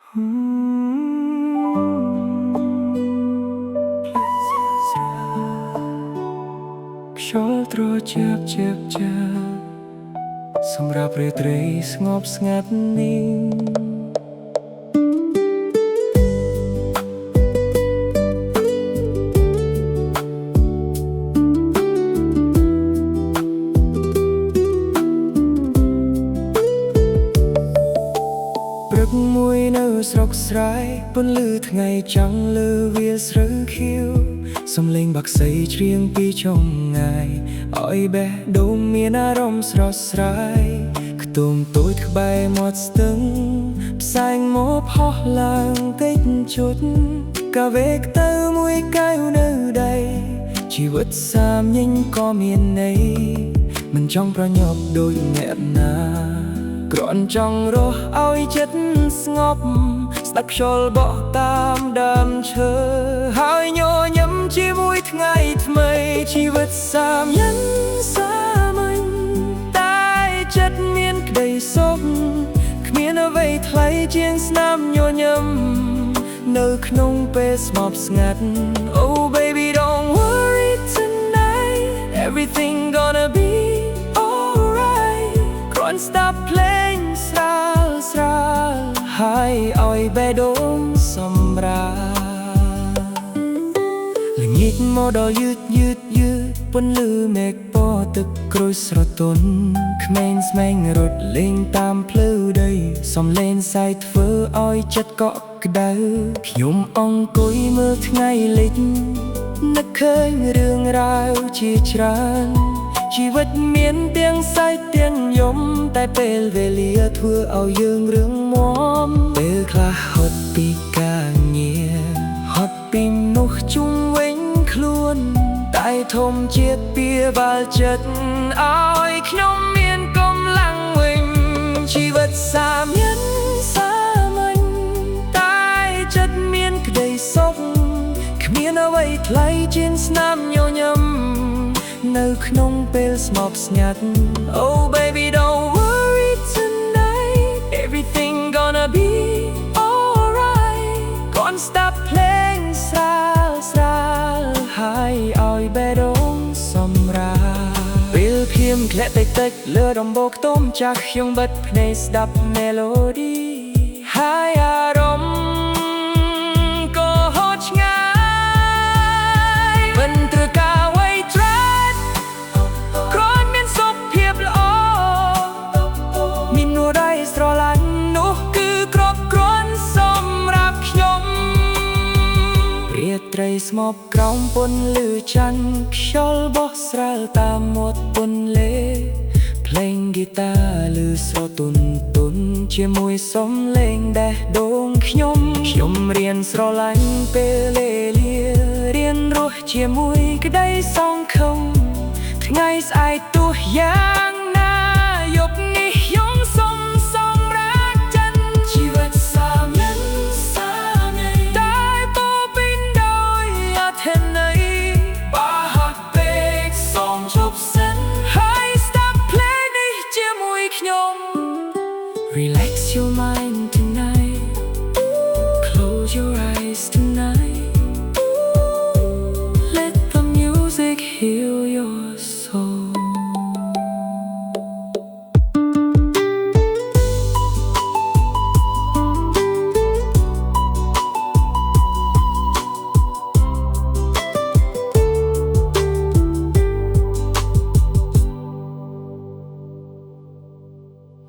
ខ្យល់ត្រជាក់សម្រាប់រាត្រីស្ងប់ស្ងាត់នេះព្រឹកមួយនៅស្រុកស្រែពន្លឺថ្ងៃចាំងលើវាលស្រូវខៀវសំឡេងបក្សីច្រៀងពីចុងងាយឲ្យបេះដូងមានអារម្មណ៍ស្រស់ស្រាយខ្ទមតូចក្បែរមាត់ស្ទឹងផ្សែងមកផុសឡើងតិចជុតកាវេកទៅមួយកែវនៅដៃជីវិតសាមញញក៏មានន័យមិនចង់ប្រញាប់ដូចអ្នកណាគ្រាន់ចង់រស់ឲ្យចិត្តស្ងប់ស្ដាប់ខ្យល់បក់តាមដើមឈើហើយញញឹមជាមួយថ្ងៃថ្មីជីវិតសាមញ្ញសាមញ្ញតែចិត្តមានក្តីសុខគ្មានអ្វីថ្លៃជាងស្នាមញញឹមនៅក្នុងពេលស្ងប់ស្ងាត់ Oh baby don't worry tonight everything gonna be alright គ្រាន់ stop playing ស្រាលហើយឲ្យបេះដូងសម្រាលល្ងាចមកដល់យឺតពន្លឺមេឃពណ៌ទឹកក្រួយស្រទន់ក្មេងស្មេងរត់លេងតាមភ្លៅដីសំឡេងសាយធ្វើឲ្យចិត្តកក់ក្ដៅខ្ញុំអង្គុយមើលថ្ងៃលិចនឹកឃើញរឿងរ៉ាវជាច្រើនជីវិតមានទាំងសើចទាំងយំតែពេលវេលាធ្វើឲ្យយើងរឿងមាំពេលខ្លះហត់ពីការងារហត់ពីមនុស្សជុំវិញខ្លួនតែធំជាពីបាល់ចិត្តឲ្យខ្ញុំមានកម្លាំងវិញជីវិតសាមញ្ញតែចិត្តមានក្តីសុខគ្មានអ្វីថ្លៃជាងស្នាមញញឹមនៅក្នុងពេលស្ងប់ស្ងាត់ Oh baby don't worry tonight everything gonna be alright Gonna stop playing ស្រាលហើយឲ្យបេះដូងសម្រាលពេលភ្លៀងធ្លាក់តិចលើដំបូលខ្ទមចាស់ខ្ញុំបិទភ្នែកស្ដាប់ melody ហើយអារម្មណ៍ក៏ហត់ឆ្ងាយមិនត្រូវការអ្វីត្រាច់គ្រាន់មានសុខភាពល្អមាននោះដែរស្រឡាញ់នោះគឺគ្រប់គ្រាន់សម្រាប់ខ្ញុំរាត្រីស្ងប់ក្រោមពន្លឺច័ន្ទខ្យល់បោះស្រាលតាមមាត់ពន្លេភ្លេងហ្គីតាឮស្រទន់ជាមួយសំឡេងបេះដូងខ្ញុំរៀនស្រឡាញ់ពេលលេលារៀនរស់ជាមួយក្តីសង្ឃឹមថ្ងៃស្អែកទោះយ៉ាងណាយប់នេះខ្ញុំសុំសម្រាប់ចិនជីវិតសាមញ្ញតែពោពេញដោយអត្ថន័យបើហត់ពេកសូមជប់សិនហើយ stop play នេះជាមួយខ្ញុំ Relax your mind tonight